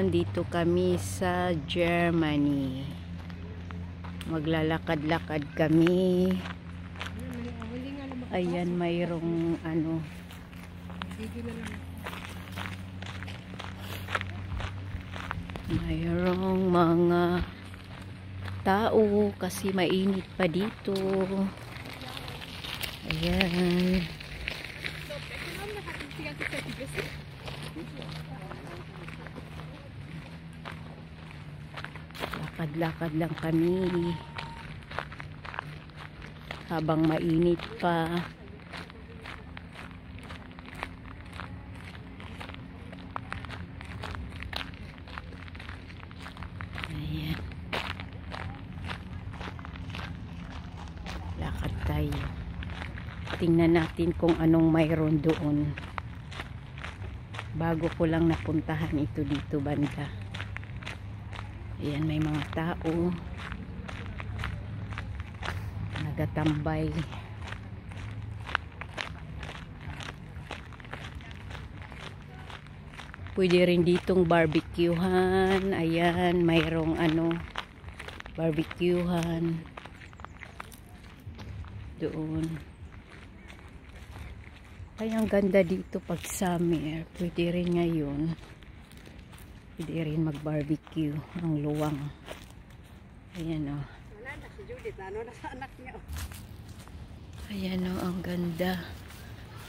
Nandito kami sa Germany. Maglalakad-lakad kami. Ayan, mayroong ano. Mayroong mga tao kasi mainit pa dito. Ayan. Lakad-lakad lang kami habang mainit pa. Ayan. Lakad tayo. Tingnan natin kung anong mayroon doon. Bago ko lang napuntahan ito dito banda. Ayan, may mga tao nagatambay. Pwede rin ditong barbecuehan. Ayan, mayroong ano, barbecuehan doon. Ay, ang ganda dito pag summer. Pwede rin ngayon. Pwede rin mag-barbecue ang luwang. Ayan o. Ayan o, ang ganda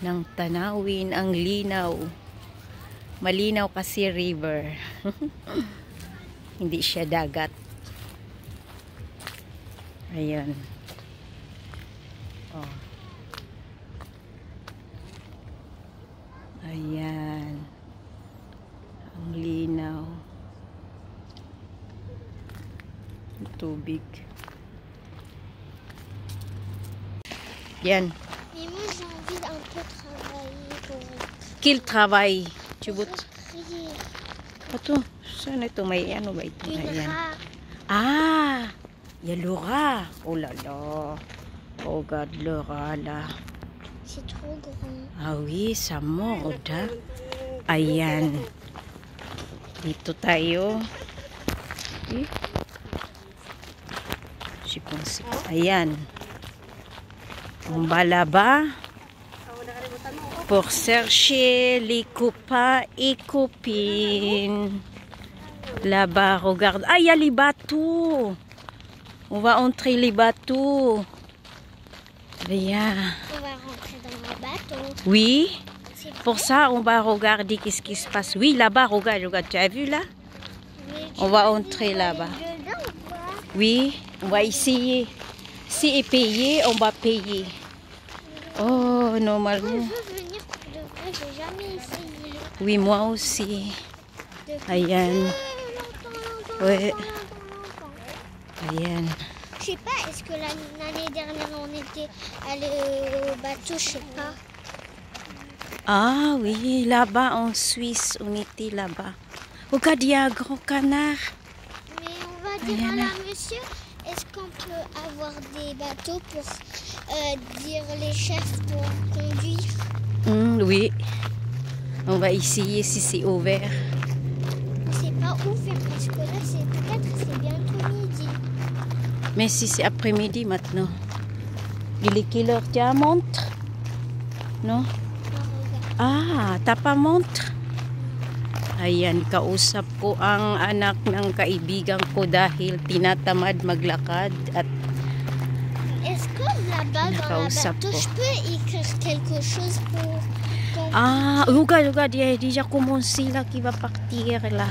ng tanawin, ang linaw. Malinaw kasi river. Hindi siya dagat. Ayan. Oh. Ayan. Ang linaw. Tubig. Yan. Mais moi j'ai envie d'un peu travailler pour... Quel travail? Tu veux... écrire. Ito, saan ito? May ano ba ito? Une Ayan. rat. Ah! Il y a le rat. Oh là là. Regarde le rat là. C'est trop grand. Ah oui, ça mord. Ayan. Dito tayo. Eh? Ayan. On va là-bas pour chercher les copains et copines. Là-bas, regarde. Ah, il y a les bateaux. On va entrer les bateaux. Viens. On va rentrer dans le bateau. Oui. C'est Pour ça, on va regarder qu'est-ce qui se passe. Oui, là-bas, regarde, regarde. Tu as vu là? Mais On va entrer là-bas. dedans ou quoi? Oui, on va essayer. Si est payé, on va payer. Oh, Moi normalement. je veux venir pour de vrai, j'ai jamais essayé. Oui, moi aussi. Depuis Ayan. longtemps. Ouais. Ayan. Je sais pas, est-ce que l'année dernière on était allé au bateau, je sais pas. Ah oui, là-bas en Suisse, on était là-bas. Regarde, il y a un grand canard. Mais on va dire Ayan à na. la monsieur, est-ce qu'on peut avoir des bateaux pour dire les chefs pour conduire? Oui. On va essayer si c'est ouvert. C'est pas ouvert parce que là c'est peut-être c'est bientôt midi. Mais si c'est après-midi maintenant. Il est quelle heure? Tu as une montre? Non? Alors, regarde. Ah, t'as pas montre? Ayan, kausap ko ang anak ng kaibigan ko dahil tinatamad maglakad at Est-ce que là-bas dans la Nakausap bateau, ko. je peux écrire quelque chose pour qu'on... ah, regarde, regarde, il y a déjà commencé là qui va partir là.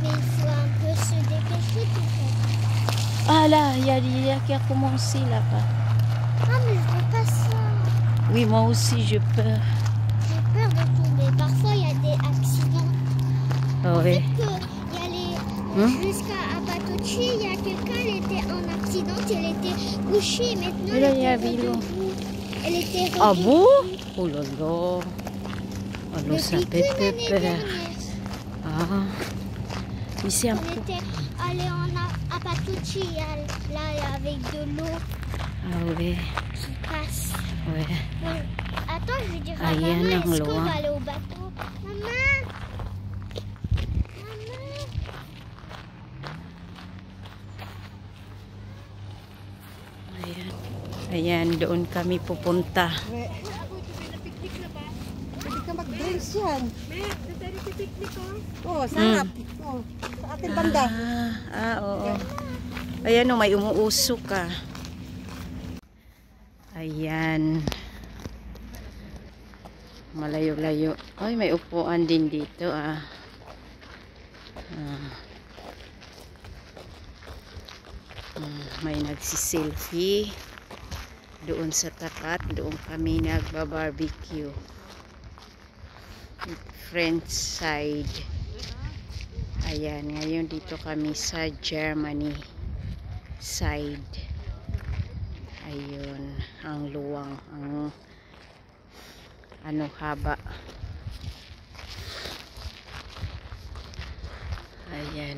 Mais il faut un peu se dépêcher peut-être. Ah là, il y a déjà qui a commencé là-bas. Ah mais je veux pas ça. Oui, moi aussi j'ai peur. J'ai peur de tomber. Parfois il y a des accidents. Ouais. Il y a les... Jusqu'à Batochi, il y a quelqu'un, elle était en accident, elle était couchée, maintenant Et là, il y a elle était vélo. redebout. Elle était Ah redebout. bon? Oh là là. Alors ça Depuis fait que l'année peur. dernière. Ah. Mais c'est un On peu... était allé à Batochi, là avec de l'eau Ah ouais. qui passe. Ouais. Bon, attends, je vais dire à Ayan maman, ang est-ce qu'on luwang. va aller au bateau? Maman! Maman! Ayan, doon kami pupunta. Pwede ka mag-drinks yan. Oo, sarap. Oh, sa ating banda. Oo. Ayan o, may umuusok ka. Ayan. Malayo-layo. Ay, may upuan din dito may nagsiselfie. Doon sa tapat, doon kami nagba-barbecue. French side. Ayan, ngayon dito kami sa Germany side. Ayun, ang luwang, ang haba. Ayan.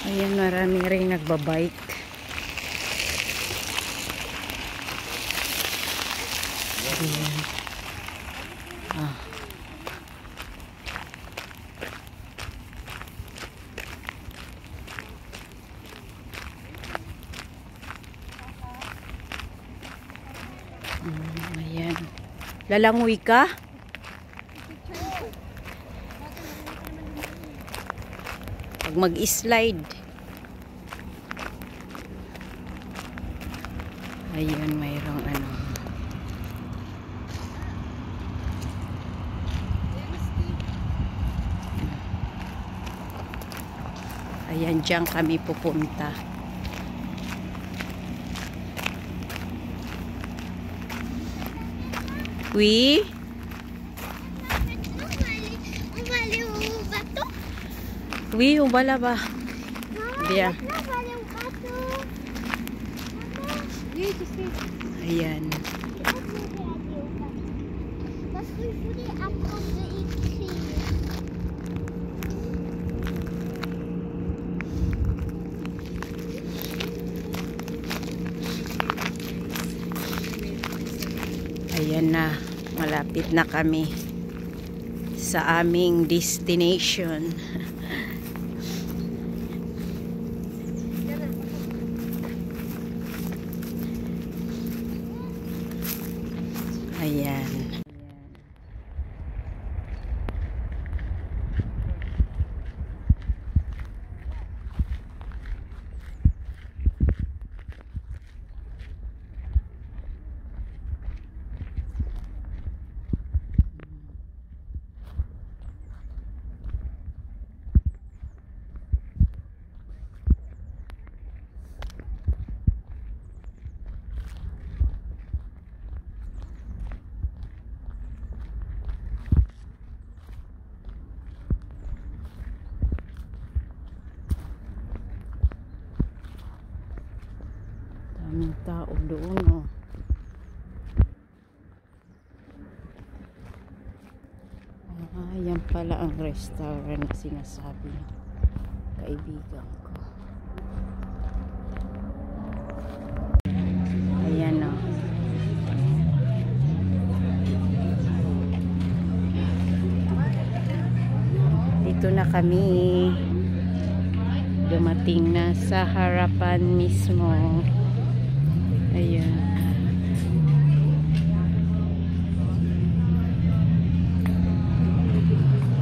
Ayan, marami rin nagbabike. Ayan. Ayan. Lalangoy ka? Pag mag-slide. Ayun, mayroong Ayan, dyan kami pupunta. Oui? On va aller au bateau. Oui, on va là-bas. Bien. On va aller au bateau. Oui, tu sais. Ayan. Parce qu'il voulait apprendre à écrire. Ayan na, malapit na kami sa aming destination. Ayan. Daming tao doon, oh. Yan pala ang restaurant na sinasabi ng kaibigan ko. Ayan, oh. Dito na kami. Dumating na sa harapan mismo. Ayan.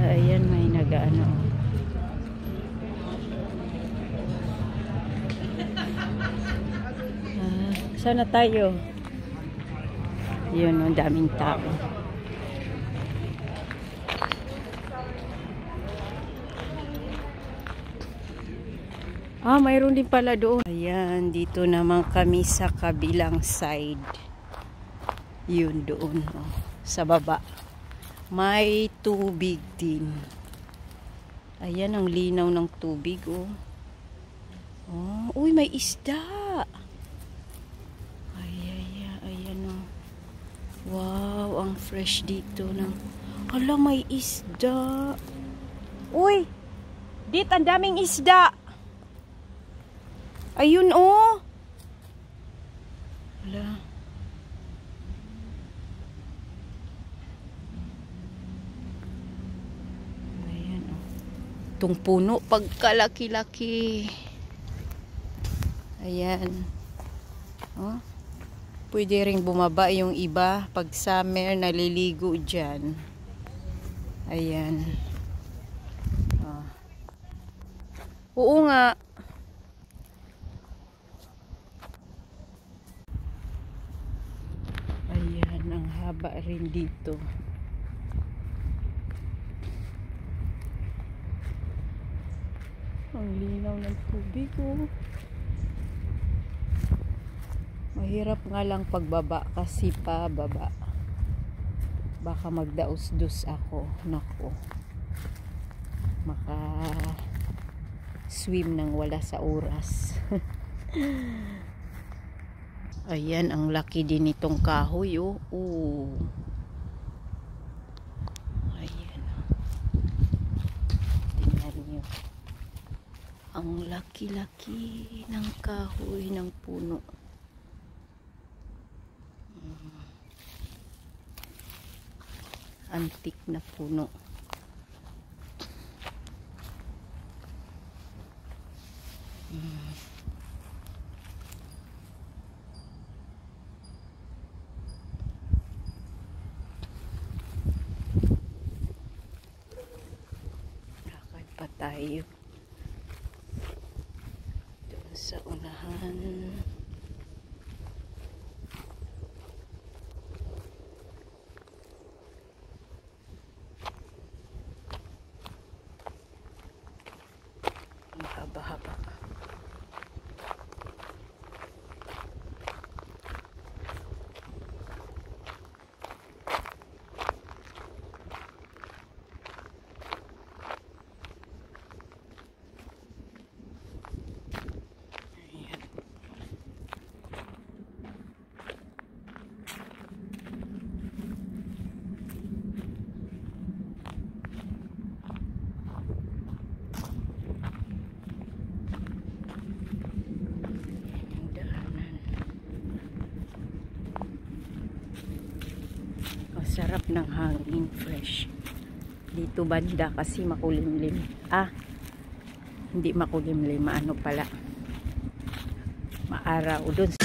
Ayan, may nag-ano. Sana tayo. Yun, ang daming tao. Mayroon din pala doon. Ayan, dito naman kami sa kabilang side. Yun doon, oh, sa baba. May tubig din. Ayan, ang linaw ng tubig, oh. Uy, may isda. Ayan, oh. Wow, ang fresh dito ng... Hala, may isda. Uy, dit, ang daming isda. Ayun, oh. Hala. Ayan, oh. Itong puno, pagkalaki-laki. Ayan. Oh. Pwede ring bumaba yung iba. Pag summer, naliligo dyan. Ayan. Oh. Oo nga. Ayan, ang haba rin dito. Ang linaw ng tubig, oh. Mahirap nga lang pagbaba kasi pababa. Baka magdaos-dos ako. Nako. Maka swim nang wala sa oras. Ayan, ang laki din itong kahoy, oh. Ayan. Tingnan nyo. Ang laki-laki ng kahoy ng puno. Antik na puno. Lakad pa tayo doon sa unahan. Haba-haba. Ayan. Sarap ng hangin, fresh. Dito banda kasi makulimlim. Hindi makulimlim, ano pala. Maaraw doon.